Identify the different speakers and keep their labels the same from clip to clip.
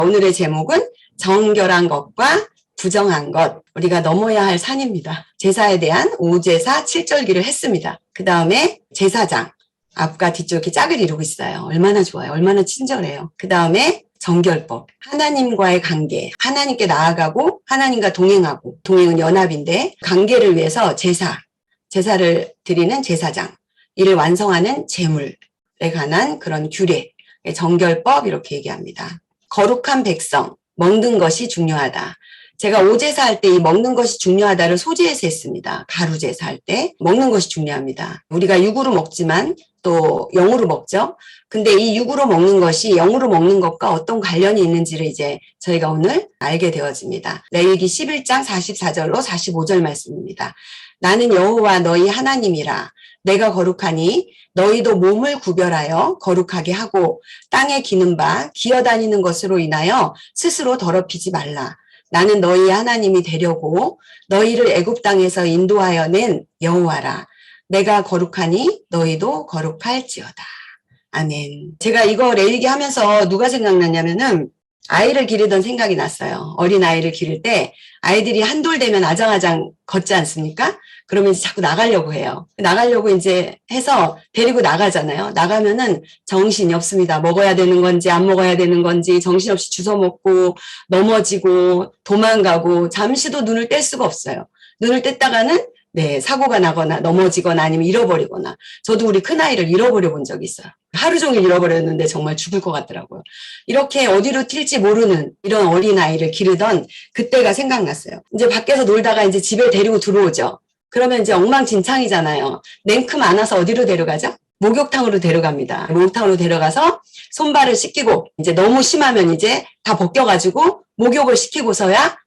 Speaker 1: 오늘의 제목은 정결한 것과 부정한 것, 우리가 넘어야 할 산입니다. 제사에 대한 5제사 7절기를 했습니다. 그 다음에 제사장, 앞과 뒤쪽에 짝을 이루고 있어요. 얼마나 좋아요. 얼마나 친절해요. 그 다음에 정결법, 하나님과의 관계, 하나님께 나아가고 하나님과 동행하고, 동행은 연합인데 관계를 위해서 제사를 드리는 제사장, 이를 완성하는 제물에 관한 그런 규례, 정결법 이렇게 얘기합니다. 거룩한 백성, 먹는 것이 중요하다. 제가 5제사 할 때 이 먹는 것이 중요하다를 소제해서 했습니다. 가루제사 할 때 먹는 것이 중요합니다. 우리가 육으로 먹지만 또 영으로 먹죠. 근데 이 육으로 먹는 것이 영으로 먹는 것과 어떤 관련이 있는지를 이제 저희가 오늘 알게 되어집니다. 레위기 11장 44절로 45절 말씀입니다. 나는 여호와 너희 하나님이라. 내가 거룩하니 너희도 몸을 구별하여 거룩하게 하고 땅에 기는 바 기어다니는 것으로 인하여 스스로 더럽히지 말라. 나는 너희 하나님이 되려고 너희를 애굽 땅에서 인도하여 낸 여호와라. 내가 거룩하니 너희도 거룩할지어다. 아멘. 제가 이거 레위기 하면서 누가 생각났냐면은 아이를 기르던 생각이 났어요. 어린 아이를 기를 때 아이들이 한돌 되면 아장아장 걷지 않습니까? 그러면 이제 자꾸 나가려고 해요. 나가려고 이제 해서 데리고 나가잖아요. 나가면은 정신이 없습니다. 먹어야 되는 건지 안 먹어야 되는 건지 정신없이 주워 먹고 넘어지고 도망가고 잠시도 눈을 뗄 수가 없어요. 눈을 뗐다가는 사고가 나거나 넘어지거나 아니면 잃어버리거나. 저도 우리 큰아이를 잃어버려 본 적이 있어요. 하루 종일 잃어버렸는데 정말 죽을 것 같더라고요. 이렇게 어디로 튈지 모르는 이런 어린아이를 기르던 그때가 생각났어요. 이제 밖에서 놀다가 이제 집에 데리고 들어오죠. 그러면 이제 엉망진창이잖아요. 냉큼 안아서 어디로 데려가죠? 목욕탕으로 데려갑니다. 목욕탕으로 데려가서 손발을 씻기고 이제 너무 심하면 이제 다 벗겨가지고 목욕을 시키고서야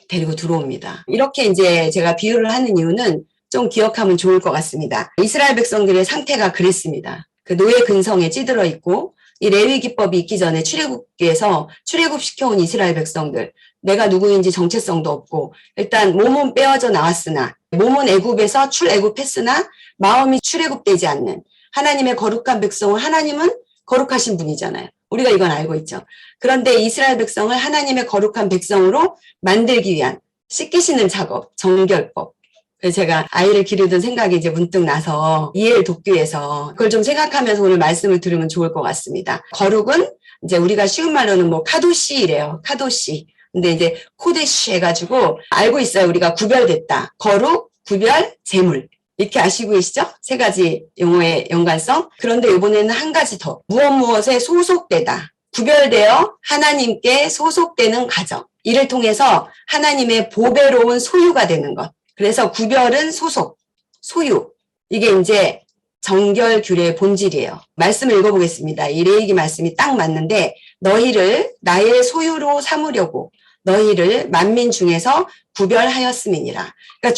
Speaker 1: 데리고 들어옵니다. 이렇게 이제 제가 비유를 하는 이유는 좀 기억하면 좋을 것 같습니다. 이스라엘 백성들의 상태가 그랬습니다. 그 노예 근성에 찌들어 있고 이 레위기법이 있기 전에 출애굽기에서 출애굽시켜온 이스라엘 백성들, 내가 누구인지 정체성도 없고 일단 몸은 빼어져 나왔으나 몸은 애굽에서 출애굽했으나 마음이 출애굽되지 않는 하나님의 거룩한 백성을, 하나님은 거룩하신 분이잖아요. 우리가 이건 알고 있죠. 그런데 이스라엘 백성을 하나님의 거룩한 백성으로 만들기 위한 씻기시는 작업, 정결법. 그래서 제가 아이를 기르던 생각이 이제 문득 나서 이해를 돕기 위해서 그걸 좀 생각하면서 오늘 말씀을 들으면 좋을 것 같습니다. 거룩은 이제 우리가 쉬운 말로는 뭐 카도시래요. 카도시. 근데 이제 코데시 해가지고 알고 있어요. 우리가 구별됐다. 거룩, 구별, 제물. 이렇게 아시고 계시죠? 세 가지 용어의 연관성. 그런데 이번에는 한 가지 더. 무엇에 소속되다. 구별되어 하나님께 소속되는 과정. 이를 통해서 하나님의 보배로운 소유가 되는 것. 그래서 구별은 소속, 소유. 이게 이제 정결 규례의 본질이에요. 말씀을 읽어보겠습니다. 이 레위기 말씀이 딱 맞는데 너희를 나의 소유로 삼으려고 너희를 만민 중에서 구별하였음이니라. 그러니까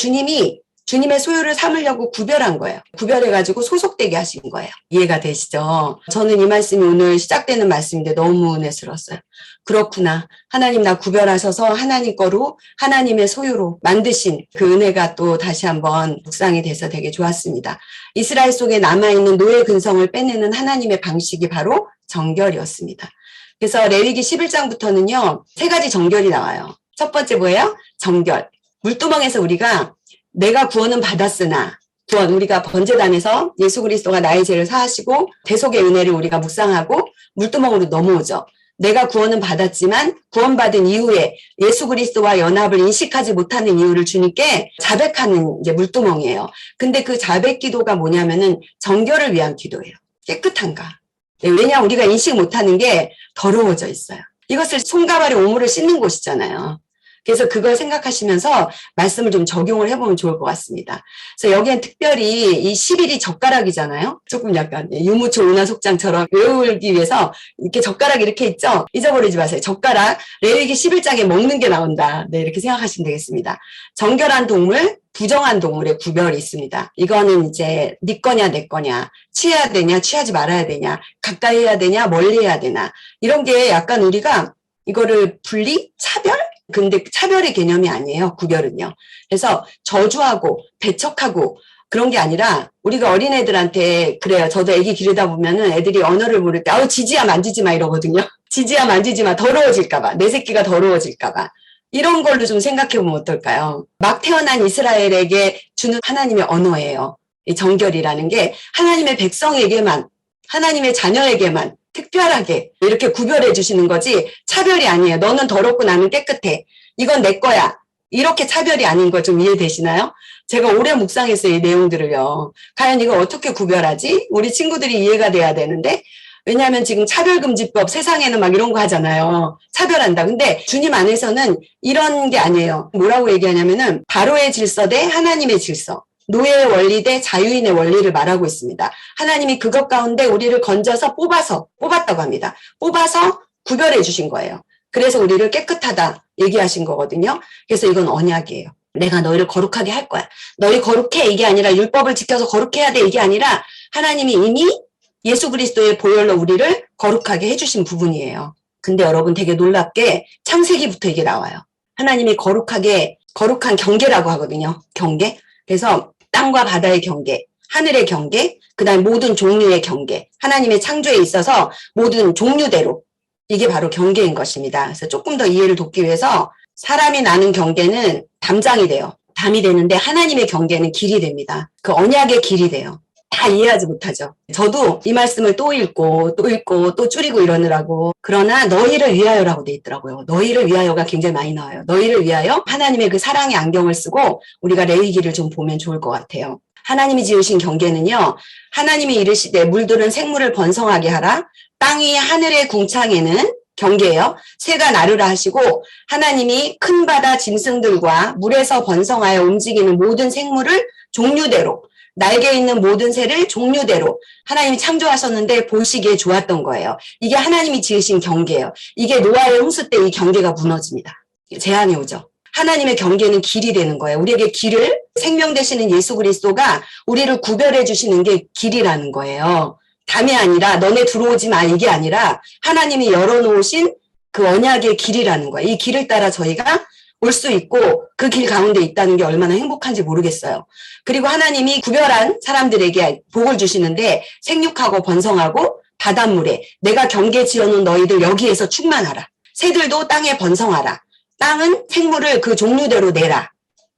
Speaker 1: 주님의 소유를 삼으려고 구별한 거예요. 구별해가지고 소속되게 하신 거예요. 이해가 되시죠? 저는 이 말씀이 오늘 시작되는 말씀인데 너무 은혜스러웠어요. 그렇구나. 하나님 나 구별하셔서 하나님 거로 하나님의 소유로 만드신 그 은혜가 또 다시 한번 묵상이 돼서 되게 좋았습니다. 이스라엘 속에 남아있는 노예 근성을 빼내는 하나님의 방식이 바로 정결이었습니다. 그래서 레위기 11장부터는요. 세 가지 정결이 나와요. 첫 번째 뭐예요? 정결. 물두멍에서 우리가 내가 구원은 받았으나 우리가 번제단에서 예수 그리스도가 나의 죄를 사하시고 대속의 은혜를 우리가 묵상하고 물두멍으로 넘어오죠. 내가 구원은 받았지만 구원받은 이후에 예수 그리스도와 연합을 인식하지 못하는 이유를 주님께 자백하는 이제 물두멍이에요. 근데 그 자백 기도가 뭐냐면은 정결을 위한 기도예요. 깨끗한가. 왜냐 우리가 인식 못하는 게 더러워져 있어요. 이것을 손가발에 오물을 씻는 곳이잖아요. 그래서 그걸 생각하시면서 말씀을 좀 적용을 해보면 좋을 것 같습니다. 그래서 여기엔 특별히 이 10일이 젓가락이잖아요. 조금 약간 유무초 은하속장처럼 외우기 위해서 이렇게 젓가락 이렇게 있죠. 잊어버리지 마세요. 젓가락 레위기 11장에 먹는 게 나온다. 네, 이렇게 생각하시면 되겠습니다. 정결한 동물, 부정한 동물의 구별이 있습니다. 이거는 이제 네 거냐 내 거냐, 취해야 되냐 취하지 말아야 되냐, 가까이 해야 되냐 멀리 해야 되나, 이런 게 약간 우리가 이거를 분리, 차별? 근데 차별의 개념이 아니에요. 구별은요. 그래서 저주하고 배척하고 그런 게 아니라 우리가 어린애들한테 그래요. 저도 애기 기르다 보면은 애들이 언어를 모를 때 아우 지지야 만지지 마 이러거든요. 지지야 만지지 마. 더러워질까봐. 내 새끼가 더러워질까봐. 이런 걸로 좀 생각해보면 어떨까요? 막 태어난 이스라엘에게 주는 하나님의 언어예요. 이 정결이라는 게 하나님의 백성에게만, 하나님의 자녀에게만 특별하게 이렇게 구별해 주시는 거지 차별이 아니에요. 너는 더럽고 나는 깨끗해. 이건 내 거야. 이렇게 차별이 아닌 거 좀 이해되시나요? 제가 오래 묵상했어요. 이 내용들을요. 과연 이거 어떻게 구별하지? 우리 친구들이 이해가 돼야 되는데 왜냐하면 지금 차별금지법 세상에는 막 이런 거 하잖아요. 차별한다. 근데 주님 안에서는 이런 게 아니에요. 뭐라고 얘기하냐면은 바로의 질서 대 하나님의 질서. 노예의 원리 대 자유인의 원리를 말하고 있습니다. 하나님이 그것 가운데 우리를 건져서 뽑았다고 합니다. 뽑아서 구별해 주신 거예요. 그래서 우리를 깨끗하다 얘기하신 거거든요. 그래서 이건 언약이에요. 내가 너희를 거룩하게 할 거야. 너희 거룩해 이게 아니라 율법을 지켜서 거룩해야 돼 이게 아니라 하나님이 이미 예수 그리스도의 보혈로 우리를 거룩하게 해주신 부분이에요. 근데 여러분 되게 놀랍게 창세기부터 이게 나와요. 하나님이 거룩한 경계라고 하거든요. 경계. 그래서 땅과 바다의 경계, 하늘의 경계, 그 다음에 모든 종류의 경계. 하나님의 창조에 있어서 모든 종류대로 이게 바로 경계인 것입니다. 그래서 조금 더 이해를 돕기 위해서 사람이 나는 경계는 담장이 돼요. 담이 되는데 하나님의 경계는 길이 됩니다. 그 언약의 길이 돼요. 다 이해하지 못하죠. 저도 이 말씀을 또 읽고 또 줄이고 이러느라고. 그러나 너희를 위하여라고 돼 있더라고요. 너희를 위하여가 굉장히 많이 나와요. 너희를 위하여 하나님의 그 사랑의 안경을 쓰고 우리가 레위기를 좀 보면 좋을 것 같아요. 하나님이 지으신 경계는요. 하나님이 이르시되 물들은 생물을 번성하게 하라. 땅이 하늘의 궁창에는 경계예요. 새가 나르라 하시고 하나님이 큰 바다 짐승들과 물에서 번성하여 움직이는 모든 생물을 종류대로 날개 있는 모든 새를 종류대로 하나님이 창조하셨는데 보시기에 좋았던 거예요. 이게 하나님이 지으신 경계예요. 이게 노아의 홍수 때 이 경계가 무너집니다. 재앙이 오죠. 하나님의 경계는 길이 되는 거예요. 우리에게 길을 생명 되시는 예수 그리스도가 우리를 구별해 주시는 게 길이라는 거예요. 담이 아니라 너네 들어오지 마 이게 아니라 하나님이 열어놓으신 그 언약의 길이라는 거예요. 이 길을 따라 저희가 올 수 있고 그 길 가운데 있다는 게 얼마나 행복한지 모르겠어요. 그리고 하나님이 구별한 사람들에게 복을 주시는데 생육하고 번성하고 바닷물에 내가 경계 지어놓은 너희들 여기에서 충만하라. 새들도 땅에 번성하라. 땅은 생물을 그 종류대로 내라.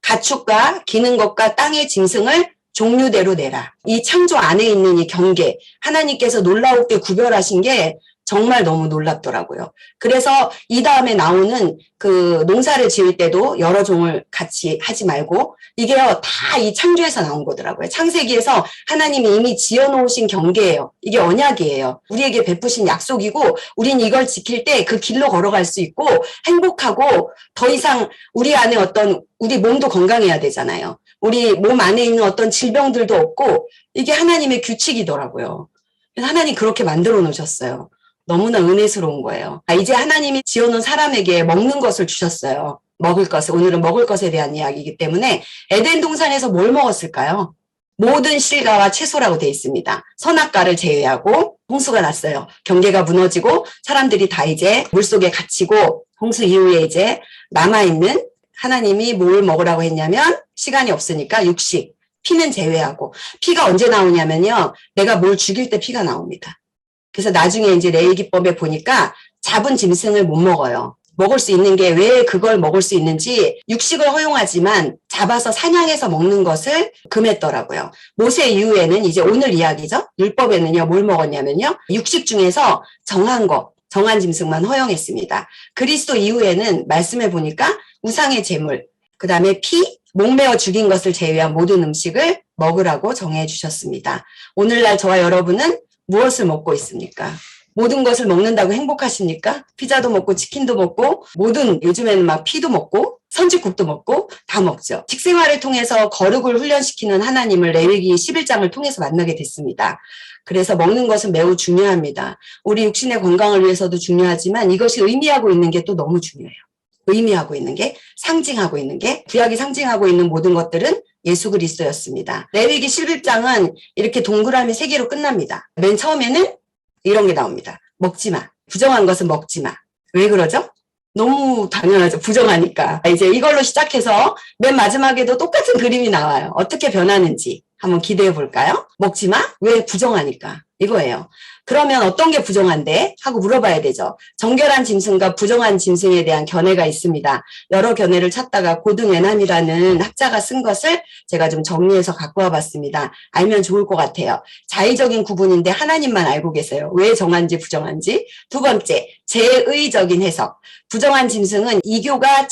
Speaker 1: 가축과 기는 것과 땅의 짐승을 종류대로 내라. 이 창조 안에 있는 이 경계 하나님께서 놀라웠게 구별하신 게 정말 너무 놀랍더라고요. 그래서 이 다음에 나오는 그 농사를 지을 때도 여러 종을 같이 하지 말고 이게요 다 이 창조에서 나온 거더라고요. 창세기에서 하나님이 이미 지어놓으신 경계예요. 이게 언약이에요. 우리에게 베푸신 약속이고 우린 이걸 지킬 때 그 길로 걸어갈 수 있고 행복하고 더 이상 우리 안에 우리 몸도 건강해야 되잖아요. 우리 몸 안에 있는 어떤 질병들도 없고 이게 하나님의 규칙이더라고요. 하나님 그렇게 만들어 놓으셨어요. 너무나 은혜스러운 거예요. 이제 하나님이 지어놓은 사람에게 먹는 것을 주셨어요. 먹을 것을. 오늘은 먹을 것에 대한 이야기이기 때문에 에덴 동산에서 뭘 먹었을까요? 모든 실과와 채소라고 되어 있습니다. 선악과를 제외하고 홍수가 났어요. 경계가 무너지고 사람들이 다 이제 물속에 갇히고 홍수 이후에 이제 남아있는 하나님이 뭘 먹으라고 했냐면 시간이 없으니까 육식, 피는 제외하고 피가 언제 나오냐면요. 내가 뭘 죽일 때 피가 나옵니다. 그래서 나중에 이제 레위기법에 보니까 잡은 짐승을 못 먹어요. 먹을 수 있는 게 왜 그걸 먹을 수 있는지 육식을 허용하지만 잡아서 사냥해서 먹는 것을 금했더라고요. 모세 이후에는 이제 오늘 이야기죠. 율법에는요. 뭘 먹었냐면요. 육식 중에서 정한 짐승만 허용했습니다. 그리스도 이후에는 말씀해 보니까 우상의 제물, 그 다음에 피, 목매어 죽인 것을 제외한 모든 음식을 먹으라고 정해 주셨습니다. 오늘날 저와 여러분은 무엇을 먹고 있습니까? 모든 것을 먹는다고 행복하십니까? 피자도 먹고 치킨도 먹고 요즘에는 막 피도 먹고 선지국도 먹고 다 먹죠. 식생활을 통해서 거룩을 훈련시키는 하나님을 레위기 11장을 통해서 만나게 됐습니다. 그래서 먹는 것은 매우 중요합니다. 우리 육신의 건강을 위해서도 중요하지만 이것이 의미하고 있는 게 또 너무 중요해요. 의미하고 있는 게 상징하고 있는 게 구약이 상징하고 있는 모든 것들은 예수 그리스도였습니다. 레위기 11장은 이렇게 동그라미 3개로 끝납니다. 맨 처음에는 이런 게 나옵니다. 먹지 마. 부정한 것은 먹지 마. 왜 그러죠? 너무 당연하죠. 부정하니까. 이제 이걸로 시작해서 맨 마지막에도 똑같은 그림이 나와요. 어떻게 변하는지 한번 기대해 볼까요? 먹지 마? 왜 부정하니까? 이거예요. 그러면 어떤 게 부정한데? 하고 물어봐야 되죠. 정결한 짐승과 부정한 짐승에 대한 견해가 있습니다. 여러 견해를 찾다가 고등외남이라는 학자가 쓴 것을 제가 좀 정리해서 갖고 와봤습니다. 알면 좋을 것 같아요. 자의적인 구분인데 하나님만 알고 계세요. 왜 정한지 부정한지. 두 번째, 제의적인 해석. 부정한 짐승은 이교가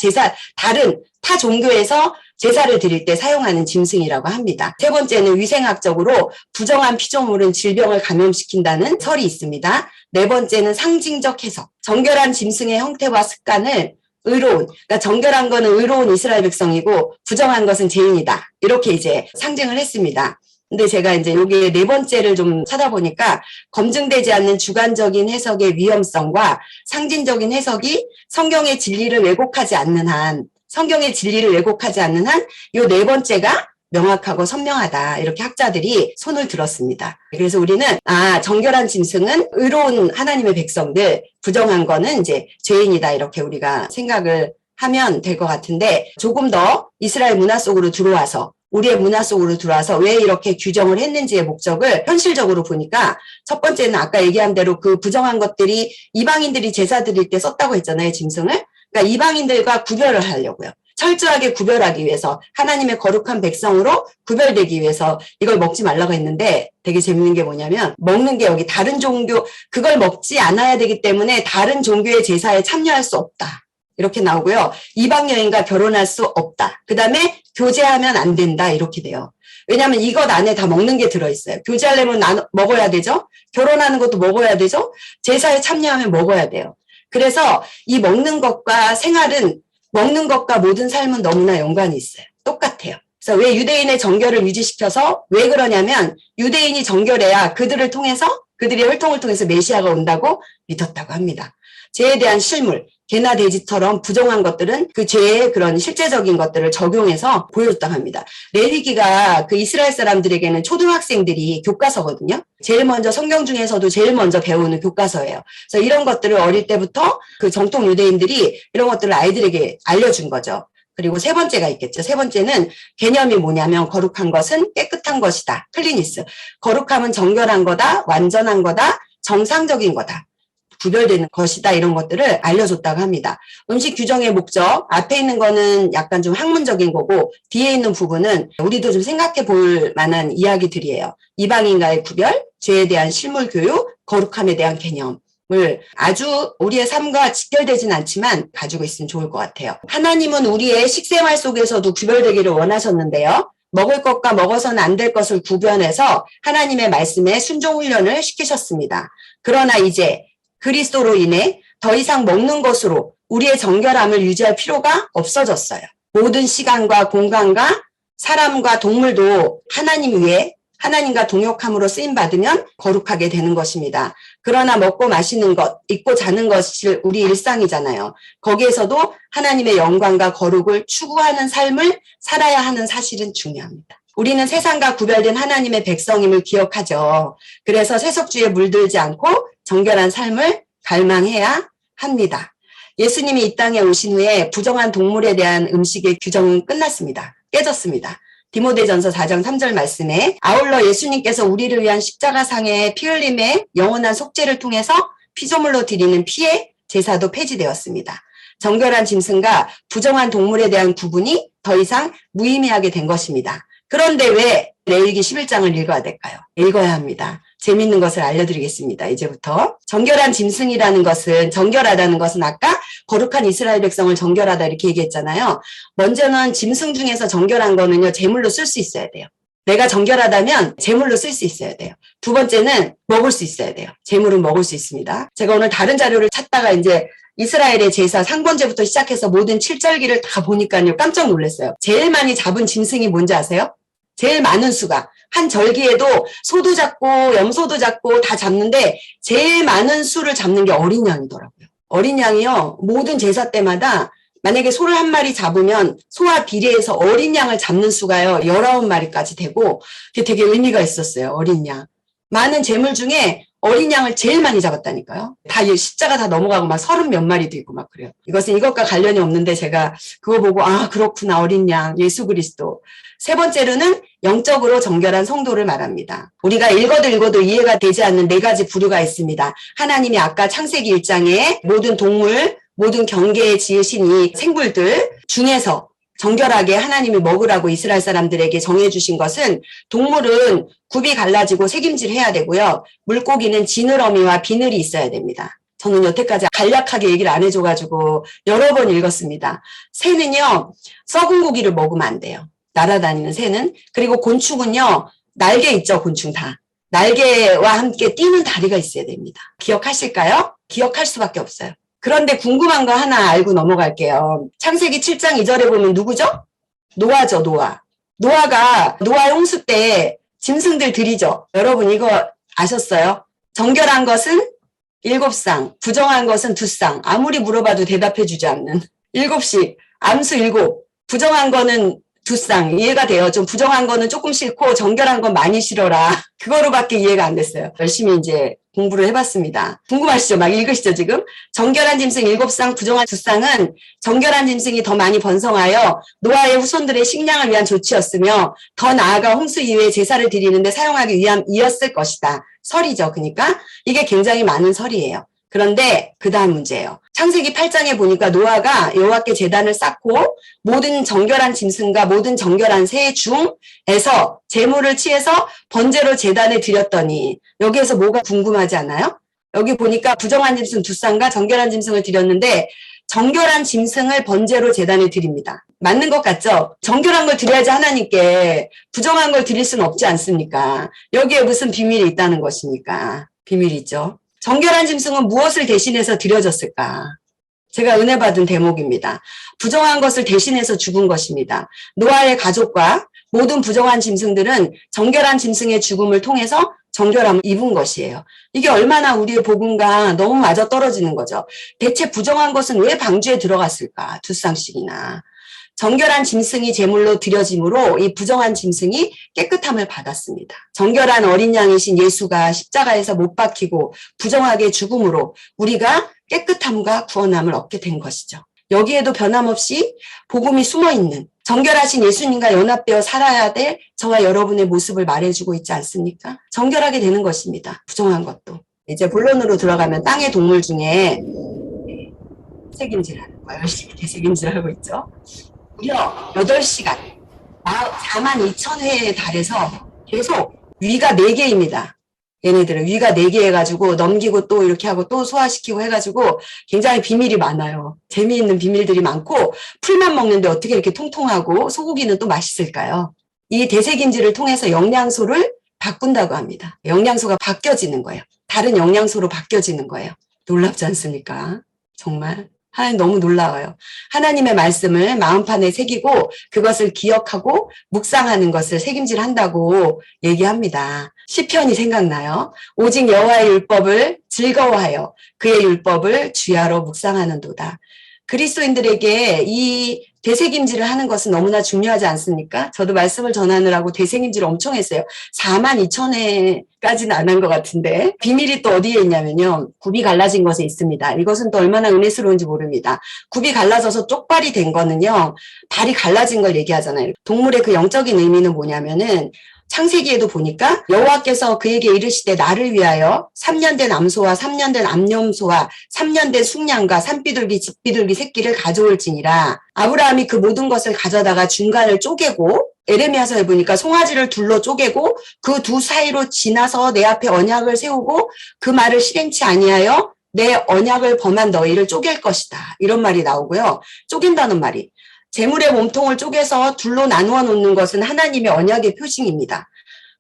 Speaker 1: 다른 타 종교에서 제사를 드릴 때 사용하는 짐승이라고 합니다. 세 번째는 위생학적으로 부정한 피조물은 질병을 감염시킨다는 설이 있습니다. 네 번째는 상징적 해석. 정결한 짐승의 형태와 습관을 그러니까 정결한 거는 의로운 이스라엘 백성이고 부정한 것은 죄인이다. 이렇게 이제 상징을 했습니다. 근데 제가 이제 여기에 네 번째를 좀 찾아보니까 검증되지 않는 주관적인 해석의 위험성과 상징적인 해석이 성경의 진리를 왜곡하지 않는 한 요 네 번째가 명확하고 선명하다. 이렇게 학자들이 손을 들었습니다. 그래서 우리는 정결한 짐승은 의로운 하나님의 백성들, 부정한 거는 이제 죄인이다. 이렇게 우리가 생각을 하면 될 것 같은데 조금 더 이스라엘 문화 속으로 들어와서 우리의 문화 속으로 들어와서 왜 이렇게 규정을 했는지의 목적을 현실적으로 보니까 첫 번째는 아까 얘기한 대로 그 부정한 것들이 이방인들이 제사 드릴 때 썼다고 했잖아요. 짐승을. 그러니까 이방인들과 구별을 하려고요. 철저하게 구별하기 위해서 하나님의 거룩한 백성으로 구별되기 위해서 이걸 먹지 말라고 했는데 되게 재밌는 게 뭐냐면 먹는 게 여기 다른 종교 그걸 먹지 않아야 되기 때문에 다른 종교의 제사에 참여할 수 없다. 이렇게 나오고요. 이방 여인과 결혼할 수 없다. 그 다음에 교제하면 안 된다. 이렇게 돼요. 왜냐하면 이것 안에 다 먹는 게 들어있어요. 교제하려면 먹어야 되죠. 결혼하는 것도 먹어야 되죠. 제사에 참여하면 먹어야 돼요. 그래서 이 먹는 것과 생활은 먹는 것과 모든 삶은 너무나 연관이 있어요. 똑같아요. 그래서 왜 유대인의 정결을 유지시켜서 왜 그러냐면 유대인이 정결해야 그들을 통해서 그들의 혈통을 통해서 메시아가 온다고 믿었다고 합니다. 죄에 대한 실물, 개나 돼지처럼 부정한 것들은 그 죄의 그런 실제적인 것들을 적용해서 보여줬다고 합니다. 레위기가 그 이스라엘 사람들에게는 초등학생들이 교과서거든요. 제일 먼저 성경 중에서도 제일 먼저 배우는 교과서예요. 그래서 이런 것들을 어릴 때부터 그 정통 유대인들이 이런 것들을 아이들에게 알려준 거죠. 그리고 세 번째가 있겠죠. 세 번째는 개념이 뭐냐면 거룩한 것은 깨끗한 것이다. 클리니스. 거룩함은 정결한 거다. 완전한 거다. 정상적인 거다. 구별되는 것이다. 이런 것들을 알려줬다고 합니다. 음식 규정의 목적, 앞에 있는 거는 약간 좀 학문적인 거고 뒤에 있는 부분은 우리도 좀 생각해 볼 만한 이야기들이에요. 이방인과의 구별, 죄에 대한 실물 교육, 거룩함에 대한 개념을 아주 우리의 삶과 직결되진 않지만 가지고 있으면 좋을 것 같아요. 하나님은 우리의 식생활 속에서도 구별되기를 원하셨는데요. 먹을 것과 먹어서는 안 될 것을 구별해서 하나님의 말씀에 순종 훈련을 시키셨습니다. 그러나 이제 그리스도로 인해 더 이상 먹는 것으로 우리의 정결함을 유지할 필요가 없어졌어요. 모든 시간과 공간과 사람과 동물도 하나님 위에 하나님과 동역함으로 쓰임받으면 거룩하게 되는 것입니다. 그러나 먹고 마시는 것, 입고 자는 것이 우리 일상이잖아요. 거기에서도 하나님의 영광과 거룩을 추구하는 삶을 살아야 하는 사실은 중요합니다. 우리는 세상과 구별된 하나님의 백성임을 기억하죠. 그래서 세속주의에 물들지 않고 정결한 삶을 갈망해야 합니다. 예수님이 이 땅에 오신 후에 부정한 동물에 대한 음식의 규정은 끝났습니다. 깨졌습니다. 디모데전서 4장 3절 말씀에 아울러 예수님께서 우리를 위한 십자가상의 피 흘림의 영원한 속죄를 통해서 피조물로 드리는 피의 제사도 폐지되었습니다. 정결한 짐승과 부정한 동물에 대한 구분이 더 이상 무의미하게 된 것입니다. 그런데 왜 레위기 11장을 읽어야 될까요? 읽어야 합니다. 재밌는 것을 알려드리겠습니다. 이제부터 정결한 짐승이라는 것은 정결하다는 것은 아까 거룩한 이스라엘 백성을 정결하다 이렇게 얘기했잖아요. 먼저는 짐승 중에서 정결한 거는요. 제물로 쓸 수 있어야 돼요. 내가 정결하다면 제물로 쓸 수 있어야 돼요. 두 번째는 먹을 수 있어야 돼요. 제물은 먹을 수 있습니다. 제가 오늘 다른 자료를 찾다가 이제 이스라엘의 제사 상번제부터 시작해서 모든 칠절기를 다 보니까요. 깜짝 놀랐어요. 제일 많이 잡은 짐승이 뭔지 아세요? 제일 많은 수가. 한 절기에도 소도 잡고 염소도 잡고 다 잡는데 제일 많은 수를 잡는 게 어린 양이더라고요. 어린 양이요. 모든 제사 때마다 만약에 소를 한 마리 잡으면 소와 비례해서 어린 양을 잡는 수가요. 19마리까지 되고 되게 의미가 있었어요. 어린 양. 많은 제물 중에 어린 양을 제일 많이 잡았다니까요. 다 십자가 다 넘어가고 막 30 몇 마리도 있고 막 그래요. 이것은 이것과 관련이 없는데 제가 그거 보고 아 그렇구나 어린 양 예수 그리스도. 세 번째로는 영적으로 정결한 성도를 말합니다. 우리가 읽어도 이해가 되지 않는 4가지 부류가 있습니다. 하나님이 아까 창세기 1장에 모든 동물, 모든 경계에 지으신 이 생물들 중에서 정결하게 하나님이 먹으라고 이스라엘 사람들에게 정해주신 것은 동물은 굽이 갈라지고 색임질해야 되고요. 물고기는 지느러미와 비늘이 있어야 됩니다. 저는 여태까지 간략하게 얘기를 안 해줘가지고 여러 번 읽었습니다. 새는요. 썩은 고기를 먹으면 안 돼요. 날아다니는 새는. 그리고 곤충은요. 날개 있죠. 곤충 다. 날개와 함께 뛰는 다리가 있어야 됩니다. 기억하실까요? 기억할 수밖에 없어요. 그런데 궁금한 거 하나 알고 넘어갈게요. 창세기 7장 2절에 보면 누구죠? 노아죠, 노아. 노아가 노아 홍수 때 짐승들 들이죠. 여러분 이거 아셨어요? 정결한 것은 7쌍, 부정한 것은 2쌍. 아무리 물어봐도 대답해 주지 않는 7씩, 암수 7, 부정한 거는 2쌍. 이해가 돼요. 좀 부정한 거는 조금 싫고 정결한 건 많이 싫어라. 그거로밖에 이해가 안 됐어요. 열심히 이제 공부를 해봤습니다. 궁금하시죠? 막 읽으시죠, 지금? 정결한 짐승 7쌍, 부정한 2쌍은 정결한 짐승이 더 많이 번성하여 노아의 후손들의 식량을 위한 조치였으며 더 나아가 홍수 이후에 제사를 드리는데 사용하기 위함이었을 것이다. 설이죠. 그러니까 이게 굉장히 많은 설이에요. 그런데 그 다음 문제예요. 창세기 8장에 보니까 노아가 여호와께 제단을 쌓고 모든 정결한 짐승과 모든 정결한 새 중에서 제물을 취해서 번제로 제단에 드렸더니 여기에서 뭐가 궁금하지 않아요? 여기 보니까 부정한 짐승 2쌍과 정결한 짐승을 드렸는데 정결한 짐승을 번제로 제단에 드립니다. 맞는 것 같죠? 정결한 걸 드려야지 하나님께 부정한 걸 드릴 수는 없지 않습니까? 여기에 무슨 비밀이 있다는 것이니까. 비밀이 있죠. 정결한 짐승은 무엇을 대신해서 드려졌을까? 제가 은혜 받은 대목입니다. 부정한 것을 대신해서 죽은 것입니다. 노아의 가족과 모든 부정한 짐승들은 정결한 짐승의 죽음을 통해서 정결함을 입은 것이에요. 이게 얼마나 우리의 복음과 너무 맞아떨어지는 거죠. 대체 부정한 것은 왜 방주에 들어갔을까? 2쌍씩이나. 정결한 짐승이 제물로 드려짐으로 이 부정한 짐승이 깨끗함을 받았습니다. 정결한 어린 양이신 예수가 십자가에서 못 박히고 부정하게 죽음으로 우리가 깨끗함과 구원함을 얻게 된 것이죠. 여기에도 변함없이 복음이 숨어있는 정결하신 예수님과 연합되어 살아야 될 저와 여러분의 모습을 말해주고 있지 않습니까? 정결하게 되는 것입니다. 부정한 것도. 이제 본론으로 들어가면 땅의 동물 중에 되새김질하는 거 열심히 되새김질하고 있죠. 무려 8시간 42,000회에 달해서 계속 위가 4개입니다. 얘네들은 위가 4개 해가지고 넘기고 또 이렇게 하고 또 소화시키고 해가지고 굉장히 비밀이 많아요. 재미있는 비밀들이 많고 풀만 먹는데 어떻게 이렇게 통통하고 소고기는 또 맛있을까요? 이 되새김질을 통해서 영양소를 바꾼다고 합니다. 영양소가 바뀌어지는 거예요. 다른 영양소로 바뀌어지는 거예요. 놀랍지 않습니까? 정말. 하나님 너무 놀라워요. 하나님의 말씀을 마음판에 새기고 그것을 기억하고 묵상하는 것을 새김질한다고 얘기합니다. 시편이 생각나요. 오직 여호와의 율법을 즐거워하여 그의 율법을 주야로 묵상하는도다. 그리스도인들에게 이 되새김질을 하는 것은 너무나 중요하지 않습니까? 저도 말씀을 전하느라고 되새김질을 엄청 했어요. 42,000회까지는 안 한 것 같은데 비밀이 또 어디에 있냐면요. 굽이 갈라진 것에 있습니다. 이것은 또 얼마나 은혜스러운지 모릅니다. 굽이 갈라져서 쪽발이 된 거는요. 발이 갈라진 걸 얘기하잖아요. 동물의 그 영적인 의미는 뭐냐면은 창세기에도 보니까 여호와께서 그에게 이르시되 나를 위하여 3년 된 암소와 3년 된 암염소와 3년 된 숙량과 산비둘기 집비둘기 새끼를 가져올지니라. 아브라함이 그 모든 것을 가져다가 중간을 쪼개고 에레미야서에 보니까 송아지를 둘러 쪼개고 그 두 사이로 지나서 내 앞에 언약을 세우고 그 말을 실행치 아니하여 내 언약을 범한 너희를 쪼갤 것이다. 이런 말이 나오고요. 쪼갠다는 말이. 재물의 몸통을 쪼개서 둘로 나누어 놓는 것은 하나님의 언약의 표징입니다.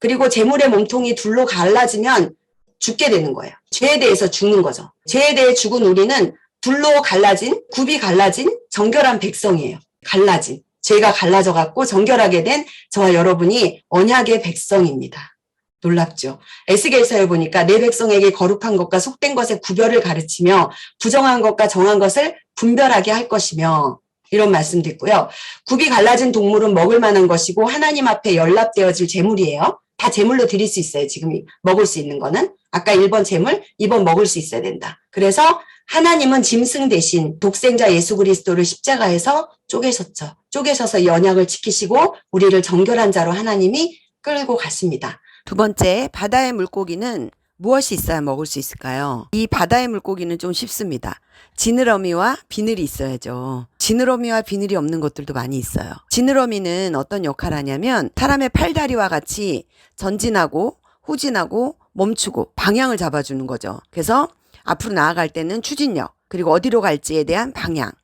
Speaker 1: 그리고 재물의 몸통이 둘로 갈라지면 죽게 되는 거예요. 죄에 대해서 죽는 거죠. 죄에 대해 죽은 우리는 둘로 갈라진, 굽이 갈라진 정결한 백성이에요. 갈라진. 죄가 갈라져 갖고 정결하게 된 저와 여러분이 언약의 백성입니다. 놀랍죠. 에스겔서에 보니까 내 백성에게 거룩한 것과 속된 것의 구별을 가르치며 부정한 것과 정한 것을 분별하게 할 것이며 이런 말씀도 있고요. 굽이 갈라진 동물은 먹을 만한 것이고 하나님 앞에 연락되어질 제물이에요. 다 제물로 드릴 수 있어요. 지금 먹을 수 있는 거는. 아까 1번 재물, 2번 먹을 수 있어야 된다. 그래서 하나님은 짐승 대신 독생자 예수 그리스도를 십자가에서 쪼개셨죠. 쪼개셔서 연약을 지키시고 우리를 정결한 자로 하나님이 끌고 가십니다. 두 번째, 바다의 물고기는 무엇이 있어야 먹을 수 있을까요? 이 바다의 물고기는 좀 쉽습니다. 지느러미와 비늘이 있어야죠. 지느러미와 비늘이 없는 것들도 많이 있어요. 지느러미는 어떤 역할을 하냐면 사람의 팔다리와 같이 전진하고 후진하고 멈추고 방향을 잡아주는 거죠. 그래서 앞으로 나아갈 때는 추진력, 그리고 어디로 갈지에 대한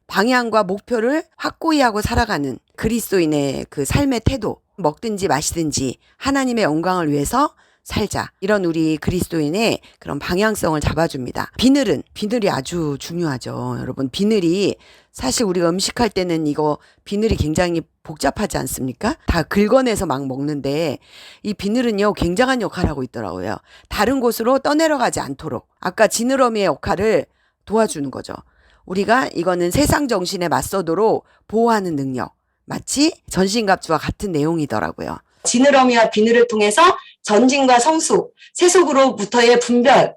Speaker 1: 방향과 목표를 확고히 하고 살아가는 그리스도인의 그 삶의 태도, 먹든지 마시든지 하나님의 영광을 위해서 살자. 이런 우리 그리스도인의 그런 방향성을 잡아줍니다. 비늘이 아주 중요하죠. 여러분, 비늘이 사실 우리가 음식할 때는 비늘이 굉장히 복잡하지 않습니까? 다 긁어내서 막 먹는데 이 비늘은요, 굉장한 역할을 하고 있더라고요. 다른 곳으로 떠내려가지 않도록 아까 지느러미의 역할을 도와주는 거죠. 우리가 이거는 세상 정신에 맞서도록 보호하는 능력, 마치 전신갑주와 같은 내용이더라고요. 지느러미와 비늘을 통해서 전진과 성수, 세속으로부터의 분별.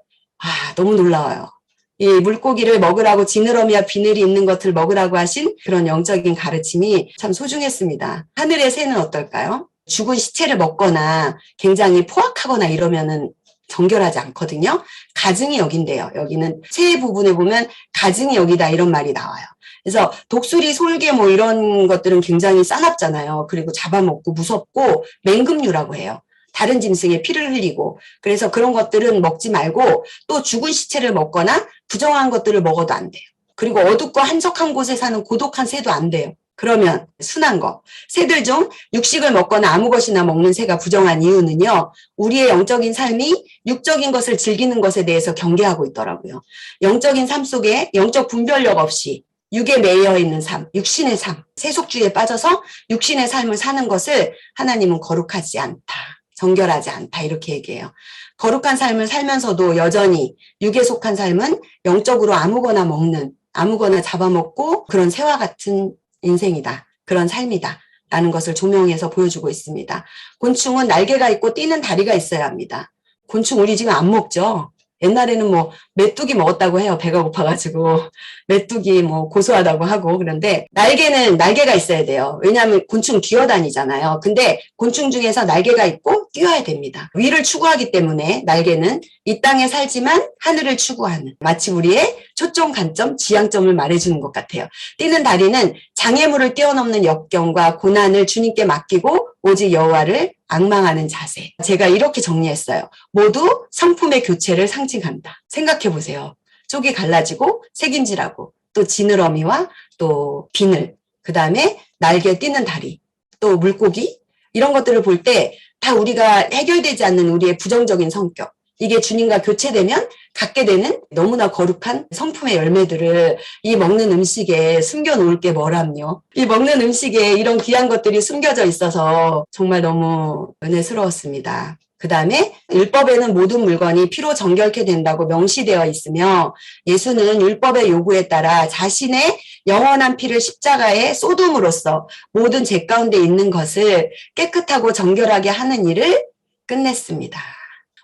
Speaker 1: 너무 놀라워요. 이 물고기를 먹으라고 지느러미와 비늘이 있는 것을 먹으라고 하신 그런 영적인 가르침이 참 소중했습니다. 하늘의 새는 어떨까요? 죽은 시체를 먹거나 굉장히 포악하거나 이러면은 정결하지 않거든요. 가증이 여긴데요. 여기는 새 부분에 보면 가증이 여기다 이런 말이 나와요. 그래서 독수리, 솔개 뭐 이런 것들은 굉장히 싸납잖아요. 그리고 잡아먹고 무섭고 맹금류라고 해요. 다른 짐승의 피를 흘리고. 그래서 그런 것들은 먹지 말고 또 죽은 시체를 먹거나 부정한 것들을 먹어도 안 돼요. 그리고 어둡고 한적한 곳에 사는 고독한 새도 안 돼요. 그러면 순한 거. 새들 중 육식을 먹거나 아무 것이나 먹는 새가 부정한 이유는요. 우리의 영적인 삶이 육적인 것을 즐기는 것에 대해서 경계하고 있더라고요. 영적인 삶 속에 영적 분별력 없이 육에 매여 있는 삶, 육신의 삶, 세속주의에 빠져서 육신의 삶을 사는 것을 하나님은 거룩하지 않다, 정결하지 않다 이렇게 얘기해요. 거룩한 삶을 살면서도 여전히 육에 속한 삶은 영적으로 아무거나 먹는, 아무거나 잡아먹고 그런 새와 같은 인생이다. 그런 삶이다. 라는 것을 조명해서 보여주고 있습니다. 곤충은 날개가 있고 뛰는 다리가 있어야 합니다. 곤충 우리 지금 안 먹죠? 옛날에는 뭐 메뚜기 먹었다고 해요. 배가 고파가지고 메뚜기 뭐 고소하다고 하고. 그런데 날개가 있어야 돼요. 왜냐하면 곤충 기어다니잖아요. 근데 곤충 중에서 날개가 있고 뛰어야 됩니다. 위를 추구하기 때문에 날개는 이 땅에 살지만 하늘을 추구하는, 마치 우리의 초점, 관점, 지향점을 말해주는 것 같아요. 뛰는 다리는 장애물을 뛰어넘는 역경과 고난을 주님께 맡기고 오직 여호와를 앙망하는 자세. 제가 이렇게 정리했어요. 모두 성품의 교체를 상징한다. 생각해 보세요. 쪽이 갈라지고 색임질하고 또 지느러미와 또 비늘, 그 다음에 날개 뛰는 다리, 또 물고기 이런 것들을 볼 때 다 우리가 해결되지 않는 우리의 부정적인 성격, 이게 주님과 교체되면 갖게 되는 너무나 거룩한 성품의 열매들을 이 먹는 음식에 숨겨놓을 게 뭐람요. 이 먹는 음식에 이런 귀한 것들이 숨겨져 있어서 정말 너무 은혜스러웠습니다. 그 다음에 율법에는 모든 물건이 피로 정결케 된다고 명시되어 있으며 예수는 율법의 요구에 따라 자신의 영원한 피를 십자가에 쏟음으로써 모든 죄 가운데 있는 것을 깨끗하고 정결하게 하는 일을 끝냈습니다.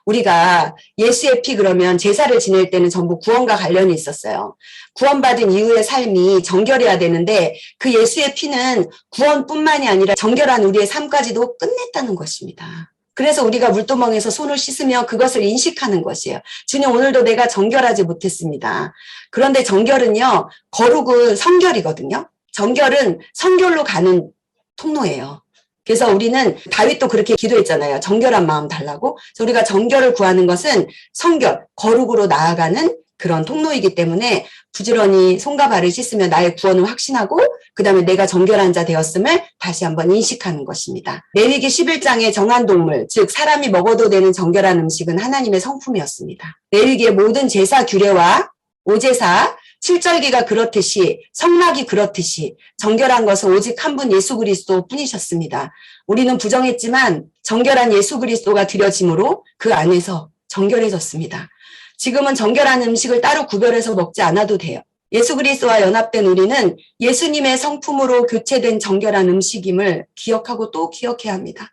Speaker 1: 우리가 예수의 피 그러면 제사를 지낼 때는 전부 구원과 관련이 있었어요. 구원받은 이후의 삶이 정결해야 되는데 그 예수의 피는 구원뿐만이 아니라 정결한 우리의 삶까지도 끝냈다는 것입니다. 그래서 우리가 물두멍에서 손을 씻으며 그것을 인식하는 것이에요. 주님, 오늘도 내가 정결하지 못했습니다. 그런데 정결은요, 거룩은 성결이거든요. 정결은 성결로 가는 통로예요. 그래서 우리는 다윗도 그렇게 기도했잖아요. 정결한 마음 달라고. 그래서 우리가 정결을 구하는 것은 성결, 거룩으로 나아가는 그런 통로이기 때문에 부지런히 손과 발을 씻으며 나의 구원을 확신하고 그 다음에 내가 정결한 자 되었음을 다시 한번 인식하는 것입니다. 레위기 11장의 정한 동물, 즉 사람이 먹어도 되는 정결한 음식은 하나님의 성품이었습니다. 레위기의 모든 제사 규례와 오제사, 칠절기가 그렇듯이 성막이 그렇듯이 정결한 것은 오직 한 분 예수 그리스도 뿐이셨습니다. 우리는 부정했지만 정결한 예수 그리스도가 드려짐으로 그 안에서 정결해졌습니다. 지금은 정결한 음식을 따로 구별해서 먹지 않아도 돼요. 예수 그리스도와 연합된 우리는 예수님의 성품으로 교체된 정결한 음식임을 기억하고 또 기억해야 합니다.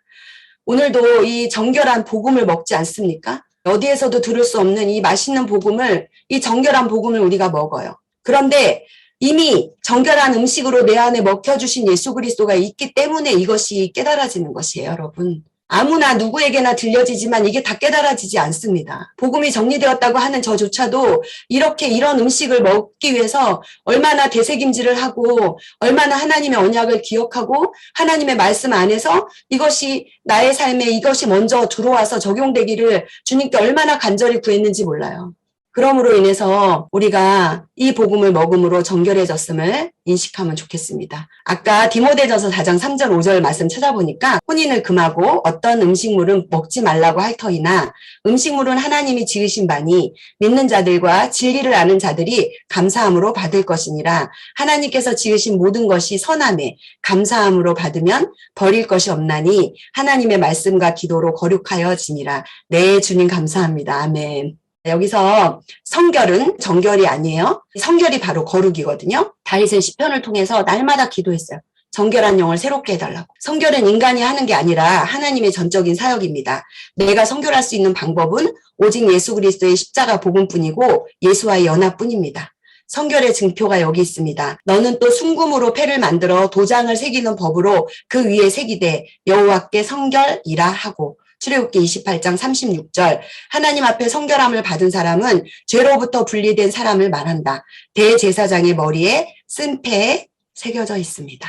Speaker 1: 오늘도 이 정결한 복음을 먹지 않습니까? 어디에서도 들을 수 없는 이 맛있는 복음을, 이 정결한 복음을 우리가 먹어요. 그런데 이미 정결한 음식으로 내 안에 먹혀주신 예수 그리스도가 있기 때문에 이것이 깨달아지는 것이에요, 여러분. 아무나 누구에게나 들려지지만 이게 다 깨달아지지 않습니다. 복음이 정리되었다고 하는 저조차도 이렇게 이런 음식을 먹기 위해서 얼마나 되새김질을 하고 얼마나 하나님의 언약을 기억하고 하나님의 말씀 안에서 이것이 나의 삶에 이것이 먼저 들어와서 적용되기를 주님께 얼마나 간절히 구했는지 몰라요. 그러므로 인해서 우리가 이 복음을 먹음으로 정결해졌음을 인식하면 좋겠습니다. 아까 디모데전서 4장 3절 5절 말씀 찾아보니까 혼인을 금하고 어떤 음식물은 먹지 말라고 할 터이나 음식물은 하나님이 지으신 바니 믿는 자들과 진리를 아는 자들이 감사함으로 받을 것이니라. 하나님께서 지으신 모든 것이 선함에 감사함으로 받으면 버릴 것이 없나니 하나님의 말씀과 기도로 거룩하여지니라. 네, 주님 감사합니다. 아멘. 여기서 성결은 정결이 아니에요. 성결이 바로 거룩이거든요. 다윗은 시편을 통해서 날마다 기도했어요. 정결한 영을 새롭게 해달라고. 성결은 인간이 하는 게 아니라 하나님의 전적인 사역입니다. 내가 성결할 수 있는 방법은 오직 예수 그리스도의 십자가 복음뿐이고 예수와의 연합뿐입니다. 성결의 증표가 여기 있습니다. 너는 또 순금으로 패를 만들어 도장을 새기는 법으로 그 위에 새기되 여호와께 성결이라 하고. 출애굽기 28장 36절 하나님 앞에 성결함을 받은 사람은 죄로부터 분리된 사람을 말한다. 대제사장의 머리에 쓴 패에 새겨져 있습니다.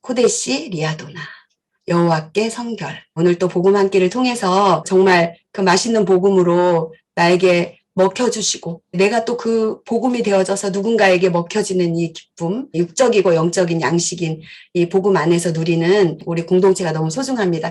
Speaker 1: 코데시 리아도나 여호와께 성결. 오늘 또 복음 한 끼를 통해서 정말 그 맛있는 복음으로 나에게 먹혀주시고 내가 또 그 복음이 되어져서 누군가에게 먹혀지는 이 기쁨, 육적이고 영적인 양식인 이 복음 안에서 누리는 우리 공동체가 너무 소중합니다.